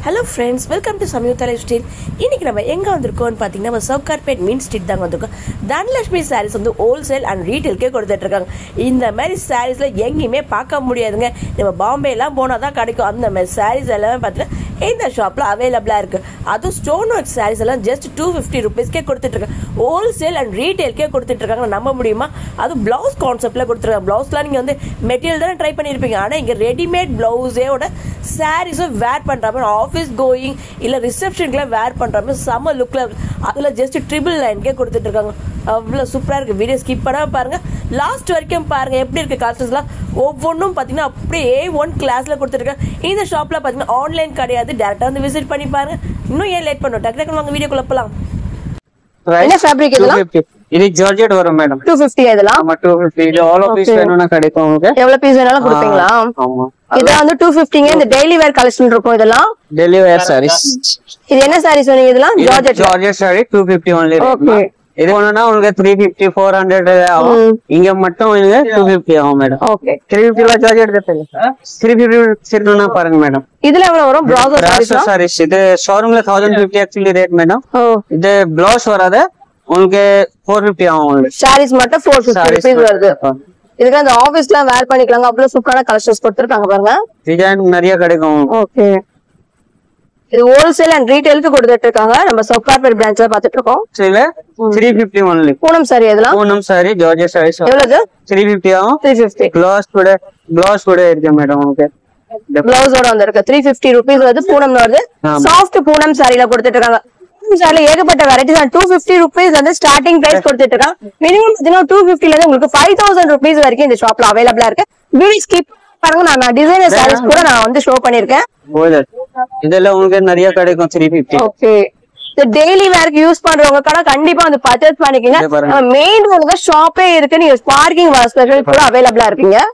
Hello friends, welcome to Samyuktha Lifestyle. இன்னைக்கு நம்ம எங்க வந்திருக்கோம்னு பாத்தீங்கன்னா நம்ம சவுகார்பேட் மீன் ஸ்ட்ரீட் தாங்க வந்திருக்கோம். தனலட்சுமி சாரீஸ் வந்து ஹோல்சேல் அண்ட் ரீட்டைல்க்கே கொடுத்துட்டு இருக்காங்க. இந்த மாதிரி சாரீஸ்ல எங்கேயுமே பார்க்க முடியாதுங்க. நம்ம பாம்பே எல்லாம் போனா தான் கிடைக்கும். அந்த மாதிரி சாரீஸ் எல்லாமே பார்த்தீங்கன்னா இந்த ஷாப்ல அவைலபிளா இருக்கு. அதுவும் ஸ்டோன் ஒர்க் சாரீஸ் எல்லாம் ஜஸ்ட் 250 rupeesக்கே கொடுத்துட்டு இருக்காங்க. ஹோல்சேல் அண்ட் ரீட்டைல்க்கே கொடுத்துட்டு இருக்காங்க. நம்ப முடியுமா? அது பிளவுஸ் கான்செப்ட்ல கொடுத்துருக்காங்க. பிளவுஸ்லாம் நீங்க வந்து மெட்டீரியல் தானே ட்ரை பண்ணிருப்பீங்க. ஆனா இங்க ரெடிமேட் பிளவுஸோட சாரீஸும் வேர் பண்ற மாதிரி ஆஃபீஸ் கோயிங் இல்ல ரிசப்ஷனுக்குலாம் வேர் பண்ற மாதிரி செம்ம லுக்ல இருக்கு. அதுல ஜஸ்ட் 999 கொடுத்துட்டு இருக்காங்க. அவ்வளவு சூப்பரா இருக்கு. வீடியோ ஸ்கிப் பண்ணாம பாருங்க, லாஸ்ட் வரைக்கும் பாருங்க. எப்படி இருக்கு கலெக்ஷன்ஸ்லாம் ஒவ்வொன்றும் பாத்தீங்கன்னா அப்படியே A1 கிளாஸ்ல கொடுத்துருக்கேன். இந்த ஷாப்ல பாத்தீங்கன்னா ஆன்லைன் கிடையாது, டைரக்டா வந்து விசிட் பண்ணி பாருங்க. இன்னும் ஏன் லேட் பண்ணும், டக்கு டக்குனு வாங்க வீடியோக்குள்ள போலாம். என்ன ஃபேப்ரிக் இதெல்லாம்? இது ஜார்ஜெட் வரும் மேடம். 250 இதெல்லாம். ஆமா 250. இது ஆல் பீஸ் வேணும்னா கிடைக்கும் உங்களுக்கு. எவ்வளவு பீஸ் வேணாலும் கொடுப்பீங்களா? ஆமா. இது வந்து 250ங்க. இந்த டெய்லி வேர் கலெக்ஷன் இருக்கும் இதெல்லாம். டெய்லி வேர் sarees. இது என்ன sarees சொன்னீங்க இதெல்லாம்? Georgette saree 250 only. ஓகே. இது ஒண்ணுனா உங்களுக்கு 350 400 ஆகும். இங்க மட்டும் உங்களுக்கு 250 ஆகும் மேடம். ஓகே. 350 ல ஜார்ஜெட் கட்டல. 350 சிர்னா பாருங்க மேடம். இதுல எவ்வளவு வரும்? Blouse sarees. இது ஷோரூம்ல 1050 एक्चुअली ரேட் மேடம். ஓ. இது பிளவுஸ் வராது. உங்களுக்கு 450 ஆகும் உங்களுக்கு. sarees மட்டும் 450 rupees வருது. இதுக்கு அந்த ஆபீஸ்ல வேர் பண்ணிக்கலாங்க. அவ்வளவு சூப்பரான கலெக்ஷன்ஸ் கொடுத்திருக்காங்க பாருங்க. டிசைன் நிறைய கிடைக்கும். ஓகே. இது ஹோல்சேல் அண்ட் ரீட்டைலுக்கு கொடுத்துட்டு இருக்காங்க. நம்ம சவுகார்பேட் பிரான்ச்ல பாத்துட்டு இருக்கோம். சரில 350 only. பூனம் சாரி இதெல்லாம். Poonam sorry georgette sarees. எவ்வளவு? 350 ஆகும். 350. பிளவுஸ் கூட இருக்கு மேடம் உங்களுக்கு. பிளவுஸோட வந்திருக்கு. 350 rupees வருது. பூனம் வருது. சாஃப்ட் பூனம் சாரில கொடுத்துட்டு இருக்காங்க. சாரில ஏகப்பட்ட வெரைட்டிஸ். 250 rupees வந்து ஸ்டார்டிங் பிரைஸ் கொடுத்துட்டு இருக்காங்க. மினிமம் பாத்தீங்கன்னா 250 ல இருந்து உங்களுக்கு 5000 rupees வரைக்கும் இந்த ஷாப்ல அவைலபிளா இருக்கு. பியூட்டி ஸ்கிப் பாருங்க. நான் டிசைனர் சாரீஸ் கூட நான் வந்து ஷோ பண்ணிருக்கேன். இதெல்லாம் உங்களுக்கு நிறைய கிடைக்கும் 350. ஓகே. இந்த டெய்லி வேர்க்கு யூஸ் பண்றவங்க கூட கண்டிப்பா வந்து பர்ச்சேஸ் பண்ணிக்கங்க. மெயின் ரோட்ல ஷாப்பே இருக்கு. நீங்க பார்க்கிங் ஸ்பெஷல் கூட அவைலபிளா இருக்குங்க.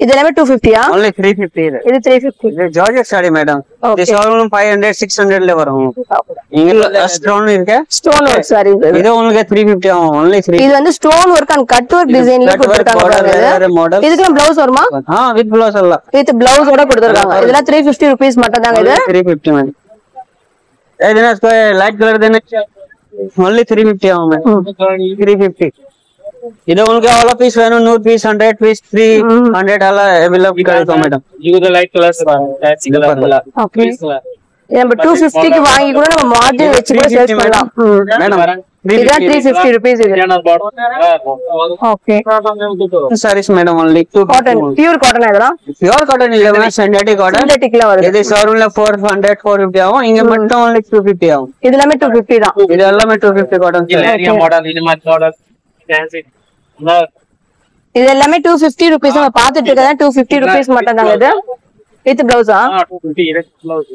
இது எல்லாமே 250-ஆ? only 350 இது 350. இது ஜார்ஜெட் சாரி மேடம். இது ஷோரூம் 500 600 ல வரும். இங்க ஸ்டோன் இருக்கு. ஸ்டோன் வர்க் சாரி இது உங்களுக்கு 350 ஆகும். only 3. இது வந்து stone work and cut work டிசைன்ல கொடுத்திருக்காங்க. இதுக்கு ப்ளவுஸ் வருமா? வித் ப்ளவுஸ் அல்ல, வித் ப்ளவுஸோட கொடுத்திருக்காங்க. இதெல்லாம் 350 rupees மட்டும் தாங்க. இது 350 மேடம். இதுனா லைட் கலர் தானே. only 350 ஆகும் மேடம். 350. இது உங்களுக்கு அவ்வளவு பீஸ் வேணும். 100 பீஸ் 100 பீஸ் 300 எல்லாம் அவைலபிள் கிடைக்கும் மேடம். இது லைட் கலர்ஸ் ஓகே. நம்ம 250 க்கு வாங்கி கூட நம்ம மார்ஜின் வெச்சு கூட சேல்ஸ் பண்ணலாம் மேடம். இது 350 rupees இது. Okay. sarees madam only 250. Cotton, pure cotton இதெல்லாம். பியூர் காட்டன் இல்ல மேடம், சிந்தெடிக் காட்டன். சிந்தெடிக்ல வருது. இது ஷோரூம்ல 400 450 ஆகும். இங்க மட்டும் only 250 ஆகும். இது எல்லாமே 250 தான். இது எல்லாமே 250 காட்டன். ஏரியா மாடல் இது மாதிரி மாடல் ஃபேன்சி. இது எல்லாமே 250 rupees. நம்ம பாத்துட்டு இருக்கதா 250 rupees மட்டும் தாங்க. இது வித் ப்ளவுஸா? 250 இது ப்ளவுஸ்.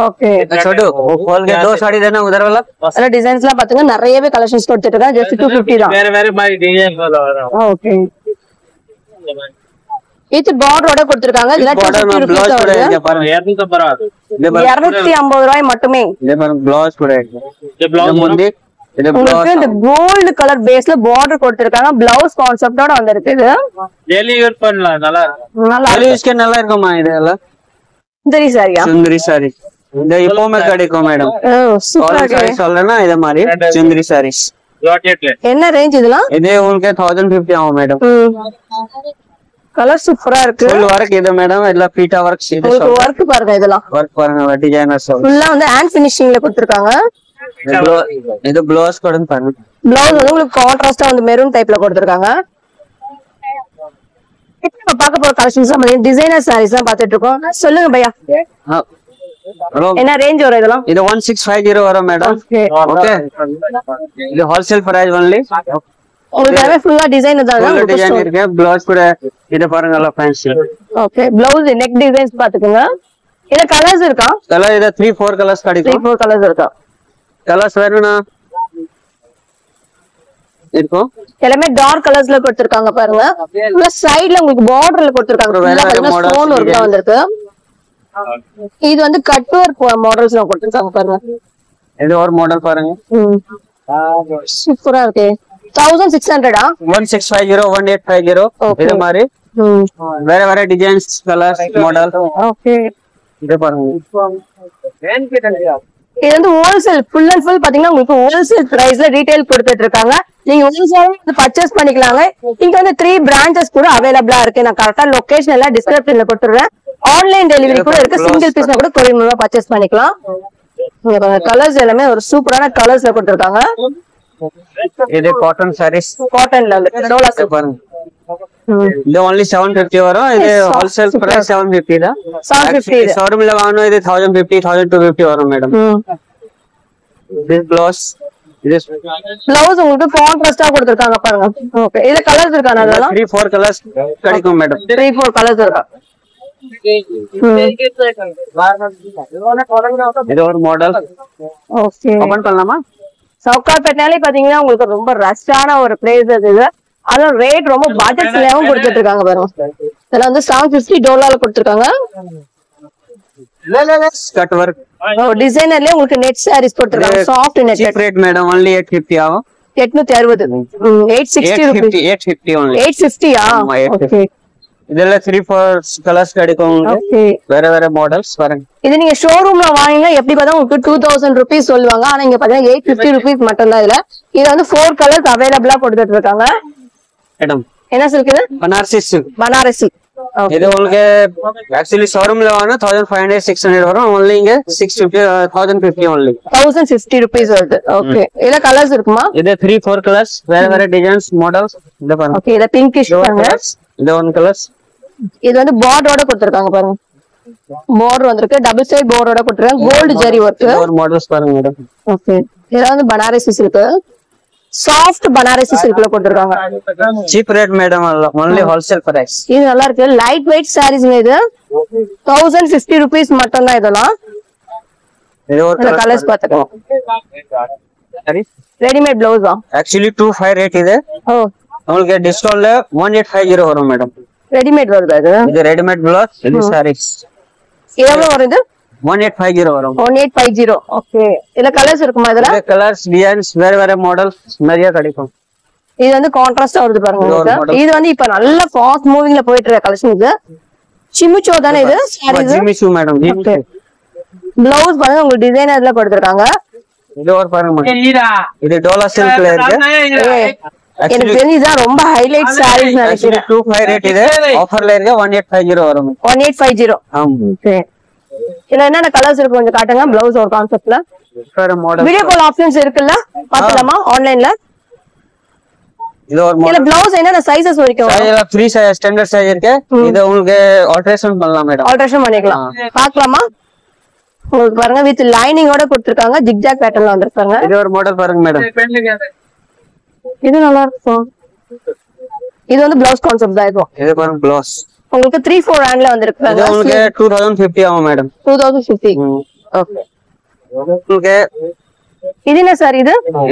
ஓகே. छोटू वो खोल के दो साड़ी देना उधर वाला. அதல டிசைன்ஸ்லாம் பாத்துங்க, நிறையவே கலெக்ஷன்ஸ் கொடுத்துட்டு இருக்காங்க. ஜஸ்ட் 250 தான். வேற வேற மாதிரி டிசைன் வரும். ஓகே. இது பார்டரோட கொடுத்திருக்காங்க. இதெல்லாம் 250 rupees வருது. இங்க பாருங்க 250 ரூபாய் மட்டுமே. இது பாருங்க பிளவுஸ் கூட இருக்கு. இது பிளவுஸ் முந்தி இது உங்களுக்கு இந்த கோல்ட் கலர் பேஸ்ல பார்டர் கொடுத்திருக்காங்க. பிளவுஸ் கான்செப்டோட வந்திருக்கு. இது டெய்லி யூஸ் பண்ணலாம். நல்லா நல்லா யூஸ்க்கு நல்லா இருக்குமா? இது எல்லாம் சுந்தரி சாரியா? சுந்தரி சாரி இந்த இப்போமே கிடைக்கும் மேடம். சூப்பரா இருக்கு. சொல்லனா இத மாதிரி சுந்தரி sarees. ஜார்ஜெட்ல என்ன ரேஞ்ச் இதெல்லாம்? இது உங்களுக்கு 1050 ஆகும் மேடம். கலர் சூப்பரா இருக்கு. ஃபுல் வர்க் இது மேடம். எல்லாம் பீட்டா வர்க். இது உங்களுக்கு வர்க் பாருங்க. இதெல்லாம் வர்க் பாருங்க. டிசைனர் சார் ஃபுல்லா வந்து ஹேண்ட் ஃபினிஷிங்ல கொடுத்திருக்காங்க. இது ப்ளவுஸ் கூட பாருங்க. பிளவுஸ் வந்து உங்களுக்கு கான்ட்ராஸ்டா வந்து மெரூன் டைப்ல கொடுத்திருக்காங்க. இப்போ பார்க்க போற கலெக்ஷன்ஸ் நம்ம டிசைனர் sarees தான் பாத்துட்டு இருக்கோம். சொல்லுங்க பையா, என்ன ரேஞ்ச் வரும் இதெல்லாம்? இது 1650 வரும் மேடம். ஓகே. இது ஹோல்சேல் பிரைஸ் only. உங்களுக்கு எல்லாமே ஃபுல்லா டிசைன் தான். ஃபுல் டிசைன் இருக்கு. ப்ளவுஸ் கூட இது பாருங்க நல்லா fancy. Okay. Blouse neck designs பாத்துக்கோங்க. இதுல கலர்ஸ் இருக்கா? கலர் இது 3-4 கலர்ஸ் கிடைக்கும். 3-4 கலர்ஸ் இருக்கா? கலர்ஸ் வேணும்னா இருக்கும். எல்லாமே டார்க் கலர்ஸ்ல கொடுத்திருக்காங்க பாருங்க. ப்ளஸ் சைடுல உங்களுக்கு பார்டர்ல கொடுத்திருக்காங்க. ஸ்டோன் ஒர்க் தான் வந்திருக்கு. இது வந்து கட் வர்க் மாடல்ஸ்ல கொடுத்திருக்காங்க பாருங்க. இது ஒரு மாடல் பாருங்க. சூப்பரா இருக்கு. 1600-ஆ? 1650 1850 இது மாதிரி வேற வேற டிசைன்ஸ் கலர்ஸ் மாடல். ஓகே. இது பாருங்க. இது வந்து ஹோல்சேல் ஃபுல் அண்ட் ஃபுல் பாத்தீங்கன்னா உங்களுக்கு ஹோல்சேல் பிரைஸ்ல ரீட்டைல் கொடுத்துட்டு இருக்காங்க. நீங்க ஹோல்சேல் பர்ச்சேஸ் பண்ணிக்கலாங்க. இங்க வந்து 3 பிரான்ச்சஸ் கூட அவைலபிளா இருக்கு. நான் கரெக்டா லொகேஷன் எல்லாம் டிஸ்கிரிப்ஷன்ல கொடுத்துறேன். ஆன்லைன் டெலிவரி கூட இருக்கு. சிங்கிள் பீஸ்னா கூட கொரியர் மூலமா பர்ச்சேஸ் பண்ணிக்கலாம். கலர்ஸ் எல்லாமே ஒரு சூப்பரான கலர்ஸ்ல கொடுத்திருக்காங்க. இது காட்டன் சாரீஸ், காட்டன்ல டோலா சில்க் பாருங்க. இது only 750 வரும். இது ஹோல்சேல் பிரைஸ் 750 தான். 750 ஷோரூம்ல வாங்குனா இது 1050 1250 வரும் madam. this blouse, this blouse உங்களுக்கு கான்ட்ராஸ்டா கொடுத்திருக்காங்க பாருங்க. ஓகே, இதுல கலர்ஸ் இருக்கானே அதெல்லாம் 3-4 கலர்ஸ் கிடைக்கும் மேடம். 3-4 கலர்ஸ் இருக்கா. இது ஒரு மாடல். ஓகே, ஓபன் பண்ணலாமா? சவுகார்பேட்னாலே பாத்தீங்கன்னா உங்களுக்கு ரொம்ப ரஷ்டான ஒரு பிளேஸ் அது. அதுவும் ரேட் ரொம்ப பட்ஜெட்லயும் கொடுத்துட்டு இருக்காங்க பாருங்க. இதெல்லாம் வந்து 750 டாலர்ல கொடுத்திருக்காங்க. கட் வர்க் டிசைனர்லயே உங்களுக்கு நெட் சாரீஸ் கொடுத்திருக்காங்க. Soft net cheap rate madam. only 850 ஆகும். 860 860 rupees 850 only. 850 ஆ. ஆமா, 850. ஓகே இதெல்ல 3-4 கலர்ஸ் கிடைக்கும். ஓகே, வேற மாடல்ஸ் பாருங்க. இது நீங்க ஷோரூம்ல வாங்கினா எப்படி பார்த்தா உங்களுக்கு 2000 rupees சொல்லுவாங்க. ஆனா இங்க பாத்தீங்கன்னா 850 rupees மட்டும் தான். இதுல வந்து 4 கலர்ஸ் அவைலபிளா கொடுத்துட்டு இருக்காங்க. மேடம் என்ன சில்க் இது? பனாரசி silk. பனாரசி. இது உங்களுக்கு ஆக்சுவலி ஷோரூம்ல வாங்கினா 1500-600 வரும். only இங்க 650 1050 only. 1050 rupees வருது. ஓகே, இதுல கலர்ஸ் இருக்குமா? இது 3-4 கலர்ஸ் வேற டிசைன்ஸ் மாடல்ஸ். இத பாருங்க. ஓகே, இத பிங்கிஷ் பாருங்க. இது ஒன் கலர்ஸ். இது வந்து பார்டரோட கொடுத்திருக்காங்க பாருங்க. பார்டர் வந்திருக்கு, டபுள் சைடு பார்டரோட கொடுத்திருக்காங்க. Gold zari work. ஒரு மாடல்ஸ் பாருங்க மேடம். ஓகே, இது வந்து பனாரசி சில்க். சாஃப்ட் பனாரசி சில்க்ல கொடுத்திருக்காங்க. Cheap rate madam. only wholesale price. இது நல்லா இருக்கு. லைட் வெயிட் சாரீஸ் இது 1050 rupees மட்டும் தான். இதெல்லாம் இது ஒரு கலர்ஸ் பாத்துக்கோங்க. சரி, ரெடிமேட் பிளவுஸ் தான். ஆக்சுவலி 25 ரேட் இது. ஓ, உங்களுக்கு டிஸ்கவுண்ட்ல 1850 வரும் மேடம். ரெடிமேட் வருது அது. இது ரெடிமேட் பிளவுஸ். இது சாரீஸ் எவ்வளவு வருது? 1850 வரும். 1850. ஓகே, இதுல கலர்ஸ் இருக்குமா? இதுல கலர்ஸ் டிசைன்ஸ் வேற மாடல்ஸ் நிறைய கிடைக்கும். இது வந்து கான்ட்ராஸ்டா வருது பாருங்க உங்களுக்கு. இது வந்து இப்ப நல்ல ஃபாஸ்ட் மூவிங்ல போயிட்டு இருக்க கலெக்ஷன். இது சிமிச்சோ தானே இது சாரீஸ்? ஜிமிசு மேடம். ஜிமிசு பிளவுஸ் பாருங்க உங்களுக்கு டிசைனர்ல கொடுத்திருக்காங்க. இது ஒரு பாருங்க மேடம். இது டோலா சில்க்ல இருக்கு. எனக்கு தெரிஞ்சுதான் ரொம்ப ஹைலைட் சாரீஸ் நினைக்கிறேன். 25 ரேட் இது. ஆஃபர்ல இருக்கு 1850 வரும். 1850. ஆமா. ஓகே, இதுல என்னென்ன கலர்ஸ் இருக்கு கொஞ்சம் காட்டுங்க. பிளவுஸ் ஒரு கான்செப்ட்ல வேற மாடல். வீடியோ கால் ஆப்ஷன்ஸ் இருக்குல்ல, பாத்துலாமா ஆன்லைன்ல? இது ஒரு இல்ல மாடல். பிளவுஸ் என்னென்ன சைஸஸ் வரைக்கும்? சைஸ்ல 3 சைஸ் ஸ்டாண்டர்ட் சைஸ் இருக்கு. இது உங்களுக்கு ஆல்டரேஷன் பண்ணலாம் மேடம். ஆல்டரேஷன் பண்ணிக்கலாம். பார்க்கலாமா? உங்களுக்கு பாருங்க வித் லைனிங்கோட கொடுத்திருக்காங்க. ஜிக்ஜாக் பேட்டர்ன்ல வந்திருக்காங்க. இது ஒரு மாடல் பாருங்க மேடம். இது நல்லா இருக்கும். இது வந்து பிளவுஸ் கான்செப்ட் தான். இது பாருங்க பிளவுஸ். உங்களுக்கு 3-4 ரேங்க்ல வந்திருக்காங்க. இது உங்களுக்கு 2050 ஆகும் மேடம். 2050. ஓகே, உங்களுக்கு இது என்ன சார்?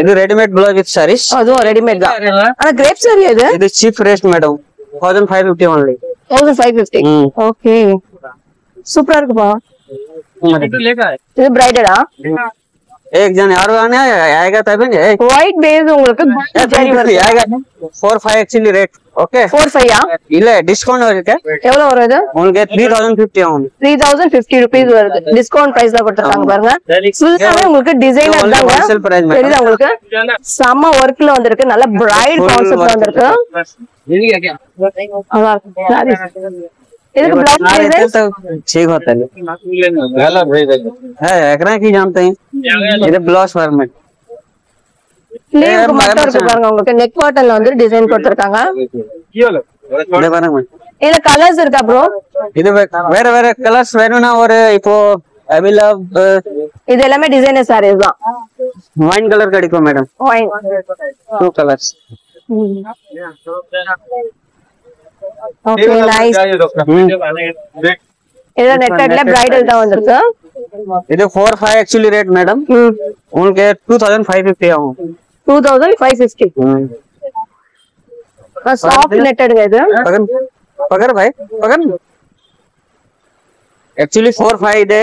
இது ரெடிமேட் பிளவுஸ் வித் சாரீஸ். அதுவும் ரெடிமேட் தான். ஆனா கிரேப் சாரி இது cheap rate madam. 1550 only. 1550. Okay, சூப்பரா இருக்குப்பா. இது பிரைடடா? एक जन यार आएगा तभी ஒயிட் பேஸ் உங்களுக்கு आएगा 4-5 एक्चुअली रेट. ओके 4-5 ஆ? இல்ல டிஸ்கவுண்ட் இருக்கு. எவ்வளவு வருது? உங்களுக்கு 3050 ஆகும். 3050 rupees வருது. டிஸ்கவுண்ட் பிரைஸ்ல கொடுத்திருக்காங்க பாருங்க. ஃபுல்லாவே உங்களுக்கு டிசைனர் தாங்க. தெரியுதா உங்களுக்கு? செம்ம வர்க்ல வந்திருக்கு. நல்ல பிரைட் கான்செப்ட் வந்திருக்கு. நல்லா இருக்கு. इसके ब्लाउज प्राइस ठीक होता है एकरा की जानते हैं இது ब्लाउज फॉर्मेट ஸ்லீவ் மட்டும் இருக்கு பாருங்க உங்களுக்கு நெக் பாட்டன்ல வந்து டிசைன் கொடுத்திருக்காங்க இது பாருங்க இதுல கலர்ஸ் இருக்கா ப்ரோ இது வேற வேற கலர்ஸ் வேணும்னா ஒரு இப்போ I love இது எல்லாமே டிசைனர் சாரீஸ் தான் வைன் கலர் கிடைக்கும் madam wine two colours okay nice இது நெட்டட்ல பிரைடல் தான் வந்திருக்கு இது 4-5 एक्चुअली रेट मैडम उनके 2550 ஆகும் 2550 सॉफ्ट नेटेड है पकड़ पकड़ भाई पकड़ एक्चुअली 4-5 ಇದೆ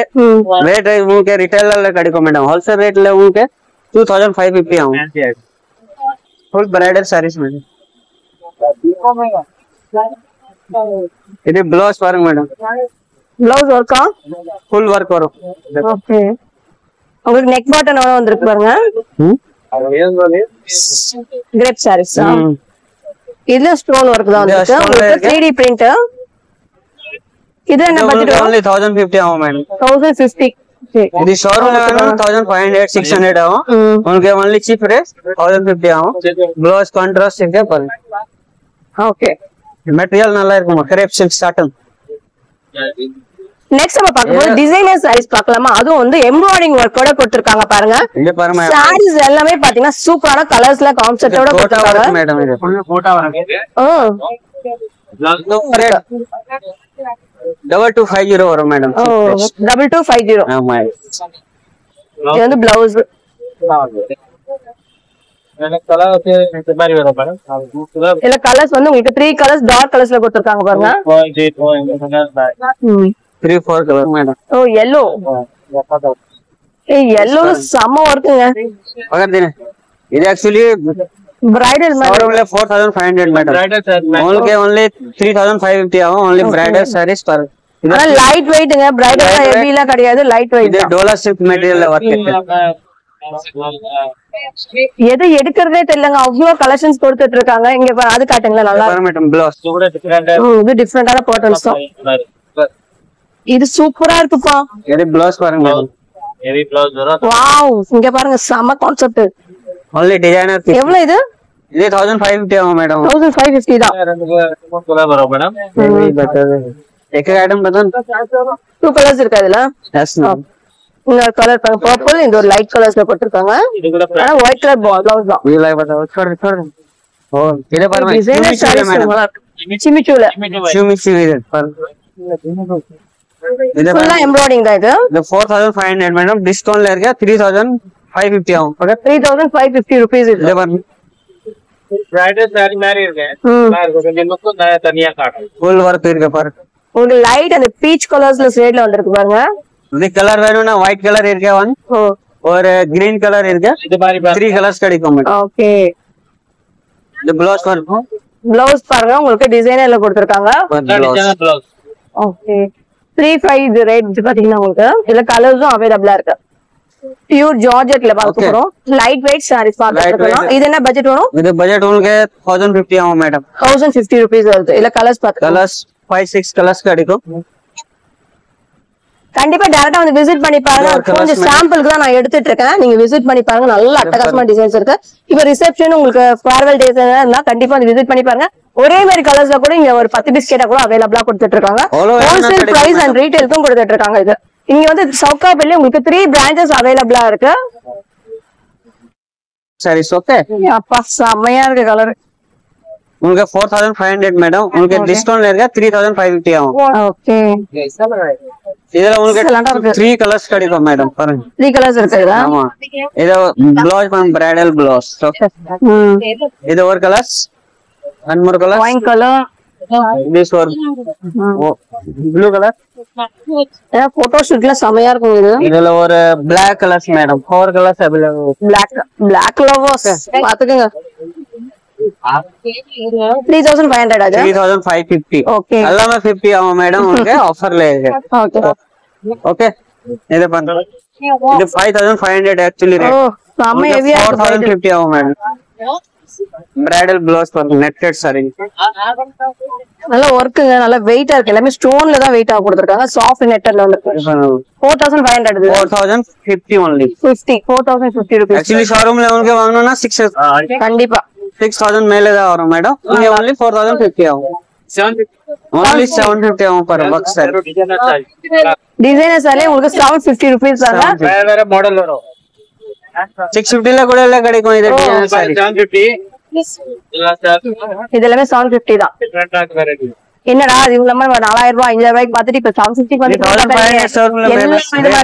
ರೇಟ್ उनके रिटेल ಅಲ್ಲಿ ಕಡಿಕೋ ಮೇಡಂ ಹೋಲ್ಸೇಲ್ ರೇಟ್ ಅಲ್ಲಿ उनके 2550 ಆகும் ಫುಲ್ ಬ್ರೈಡಲ್ ಸಾರೀಸ್ ಮೇಡಂ ಇದು ಬ್ಲೌಸ್ ಪಾருங்க ಮೇಡಂ பிளவுஸ் ஒர்க்கா? ஃபுல் ஒர்க் வரும். ஓகே. உங்களுக்கு நெக் பாட்டன் எவ்வளவு வந்திருக்கு பாருங்க. கிரேப் சாரீஸ். இதுல ஸ்டோன் ஒர்க் தான் வந்திருக்கு. உங்களுக்கு 3D பிரிண்ட். இது என்ன பட்ஜெட்? only 1050 ஆகும் மேடம். 1050. இது ஷோரூம்ல 1500 600 ஆகும். உங்களுக்கு only cheap rate 1050 ஆகும். ப்ளவுஸ் கான்ட்ராஸ்ட் இருக்கு பாருங்க. ஓகே. மெட்டீரியல் நல்லா இருக்கும். Grape silk satin. நெக்ஸ்ட் நம்ம பார்க்கும்போது டிசைனர் சாரீஸ் பார்க்கலாமா? அதுவும் வந்து எம்ப்ராய்டிங் ஒர்க்கோட கொடுத்திருக்காங்க பாருங்க. இங்க பாருங்க சாரீஸ் எல்லாமே பாத்தீங்கன்னா சூப்பரான கலர்ஸ்ல கான்செப்டோட கொடுத்திருக்காங்க மேடம். இது போட்டா வரங்க. ஓ 2250 வரும் மேடம். 2250. ஆமா. இது வந்து பிளவுஸ். எனக்கு கலர் இந்த மாதிரி வரும் மேடம். இல்ல கலர்ஸ் வந்து உங்களுக்கு 3 கலர்ஸ் டார்க் கலர்ஸ்ல கொடுத்திருக்காங்க பாருங்க. 3-4 கலர் மேடம். ஓ yellow. ஏய் yellow செம வர்க்குங்க. பக்கத்துல இது एक्चुअली பிரைடல் ஷோரூம்ல 4500 மேடம். உங்களுக்கு only 3550 ஆகும். only bridal sarees பாருங்க. ஆனா லைட் வெயிட்ங்க. பிரைடல் ஹெவில கிடையாது, லைட் வெயிட். இது டோலா சில்க் மெட்டீரியல்ல வர்க் இருக்கு. எது எடுக்கிறதே தெரியலங்க. அவ்வளவு கலெக்ஷன்ஸ் கொடுத்துட்டு இருக்காங்க. இங்க அது காட்டுங்களா நல்லா பாருங்க மேடம். ப்ளவுஸ் கூட டிஃபரெண்ட். இது டிஃபரெண்டான பேட்டர்ன்ஸ் தான். இது சூப்பரா இருக்குப்பா. இது ப்ளவுஸ் பாருங்க மேடம். ஹெவி ப்ளவுஸ் வரும். வாவ், இங்க பாருங்க செம கான்செப்ட். only designer piece. எவ்வளவு இது? இது 1550 ஆகும் மேடம். 1550 தான். ரெண்டு கலர் வரும் மேடம். एक आइटम बता 2 கலர்ஸ் இருக்கு அதுல. Yes ma'am. இன்னொரு கலர் பாருங்க பர்பிள். இந்த ஒரு லைட் கலர்ஸ்ல போட்டுருக்காங்க. இது கூட ஆனா ஒயிட் கலர் பிளவுஸ் தான். ये लाइव बताओ. छोड़ छोड़. ओ इधर पर मैं டிசைனர் சாரீஸ் நல்லா இருக்கு. சிமிச்சூல शिमिची इधर पर इधर ஃபுல்லா எம்ப்ராய்டிங் தான் இது. இது 4500 மேடம். டிஸ்கவுண்ட்ல இருக்க 3550 ஆகும். ஓகே 3550 rupees இது. इधर पर பிரைடல் சாரி மாதிரி இருக்கு. நல்லா இருக்கு. கொஞ்சம் லுக்கும் தனியா காட்டும். फुल वर्क இருக்க பாரு. உங்களுக்கு லைட் அந்த பீச் கலர்ஸ்ல ஷேட்ல வந்திருக்கு பாருங்க. இது கலர் வேணும்னா ஒயிட் கலர் இருக்க ஒன் और ग्रीन कलर இருக்க. இது மாதிரி 3 கலர்ஸ் கிடைக்கும் மேடம். ஓகே. இது ப்ளவுஸ் பாருங்க. பிளவுஸ் பாருங்க உங்களுக்கு டிசைனர்ல கொடுத்திருக்காங்க. Designer blouse. ஓகே 35 இது ரேட் பாத்தீங்கன்னா உங்களுக்கு இதுல கலர்ஸும் அவைலபிளா இருக்கு. பியூர் ஜார்ஜெட்ல பார்க்க போறோம். லைட் வெயிட் சாரீஸ் பார்க்கலாம். இது என்ன பட்ஜெட் வரும்? இது பட்ஜெட் உங்களுக்கு 1050 ஆகும் மேடம். 1050 rupees வருது. இல்ல கலர்ஸ் பார்க்கலாம். கலர்ஸ் 5-6 கலர்ஸ் கிடைக்கும். கண்டிப்பா டைரக்டா வந்து விசிட் பண்ணி பாருங்க. கொஞ்சம் சாம்பிளுக்கு தான் நான் எடுத்துட்டு இருக்கேன். நீங்க விசிட் பண்ணி பாருங்க. நல்ல அட்டகாசமான டிசைன்ஸ் இருக்கு. இப்ப ரிசப்ஷன் உங்களுக்கு ஃபேர்வெல் டேஸ் இருந்தா கண்டிப்பா வந்து விசிட் பண்ணி பாருங்க. ஒரே மாதிரி கலர்ஸ்ல கூட இங்க ஒரு 10 பீஸ் கேட்டா கூட அவைலபிளா கொடுத்துட்டு இருக்காங்க. ஹோல்சேல் பிரைஸ் அண்ட் ரீட்டைலுக்கும் கொடுத்துட்டு இருக்காங்க. இது இங்க வந்து சவுகார்பேட்ல உங்களுக்கு 3 பிரான்ச்சஸ் அவைலபிளா இருக்கு. சரி ஓகே. அப்பா செமையா இருக்கு கலர். உங்களுக்கு 4500 மேடம். உங்களுக்கு டிஸ்கவுண்ட்ல இருக்க 3550 ஆகும். ஓகே. இதுல உங்களுக்கு 3 கலர்ஸ் கிடைக்கும் மேடம். பாருங்க 3 கலர்ஸ் இருக்குதா? ஆமா. இது ப்ளவுஸ் பண்ண பிரைடல் ப்ளவுஸ். இது ஒரு colours and more colors. Wine colour. this one blue color. Photo ஷூட்ல செமையா இருக்கும் இது. இதுல ஒரு black colors மேடம். 4 colors available. black lovers பாத்துக்கங்க. 3500 அது. 3550. ஓகே. எல்லாமே 50 ஆகும் மேடம். உங்களுக்கு ஆஃபர்ல இருக்கு. ஓகே. ஓகே. இது பண்ணுங்க. இது 5500 एक्चुअली ஓ ரேட். செம ஹெவியா இருக்கு. 4050 ஆகும் மேடம். பிரைடல் ப்ளவுஸ் பாருங்க. Netted sorry. நல்ல வர்க்குங்க. நல்ல வெயிட்டா இருக்கு. எல்லாமே ஸ்டோன்ல தான் வெயிட்டா கொடுத்திருக்காங்க. சாஃப்ட் நெட்டர்ல வந்து 4500 இது. 4050 only. 4050 rupees. एक्चुअली शोरूम ले उनके वांगना 6 கண்டிப்பா 6000 மேலே தான் வரும் மேடம். இங்க only 4050 ஆகும். 750 ஆகும் per box சார். டிசைனர் சாரி. டிசைனர் சாரிலே உங்களுக்கு 750 rupees தாங்க. வேற மாடல் வரும். 650 ல கூட எல்லாம் கிடைக்கும். இது டிசைனர் சாரி 750. இது எல்லாமே 750 தான். Different variety. என்னடா இது இவ்வளவு 4000 ரூபாய் 5000 ரூபாய்க்கு பார்த்துட்டு இப்ப 750 வந்து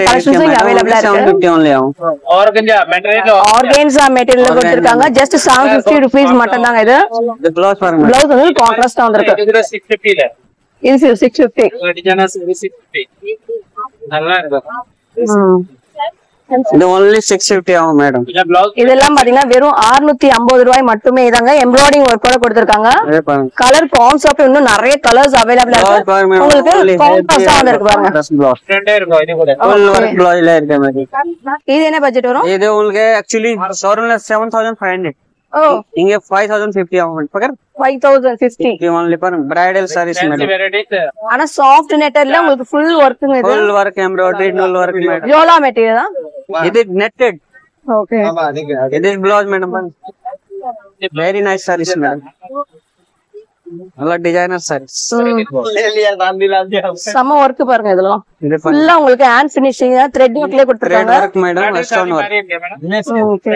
கலெக்ஷன்ஸ் இங்க அவைலபிளா இருக்கு. 750 only ஆகும். Organza material. ஆர்கன்ஸா மெட்டீரியல்ல கொடுத்திருக்காங்க. ஜஸ்ட் 750 rupees மட்டும் தாங்க இது. இது ப்ளவுஸ் பாருங்க. ப்ளவுஸ் வந்து கான்ட்ராஸ்டா வந்திருக்கு. இது 650 ல. இது 650. டிசைனர் 650. நல்லா இருக்கு. இது only 650 ஆகும் மேடம். इधर ब्लाउज இதெல்லாம் பாத்தீங்கன்னா வெறும் 650 ரூபாய் மட்டுமே இதாங்க. எம்ப்ராய்டிங் ஒர்க்கோட கொடுத்திருக்காங்க. அதே பாருங்க. கலர் கான்செப்ட் இன்னும் நிறைய கலர்ஸ் அவைலபிளா இருக்கு. உங்களுக்கு கான்ட்ராஸ்டா வந்திருக்கு பாருங்க. ट्रेंड है इनको इधर बोले full work blouse ல இருக்கு மேடம். இது என்ன பட்ஜெட் வரும்? இது உங்களுக்கு actually showroom ல 7500. ஓ இங்க 5050 ஆகும் மேடம். பக்கர் 5050. இது only பாருங்க bridal sarees மேடம். वेराइटीज ஆனா சாஃப்ட் நெட்டட்ல உங்களுக்கு ஃபுல் ஒர்க்குங்க இது. full work embroidery null work மேடம். ஜோலா மெட்டீரியல் தான். இது netted. ஓகே. இது blouse மேடம். very nice sarees மேடம். நல்ல டிசைனர் sarees. செம ஒர்க் பாருங்க இதெல்லாம். இது ஃபுல்லா உங்களுக்கு ஹேண்ட் ஃபினிஷிங் த்ரெட் ஒர்க்லயே thread கொடுத்திருக்காங்க. work மேடம். stone work. मैरिज है मैडम ஓகே.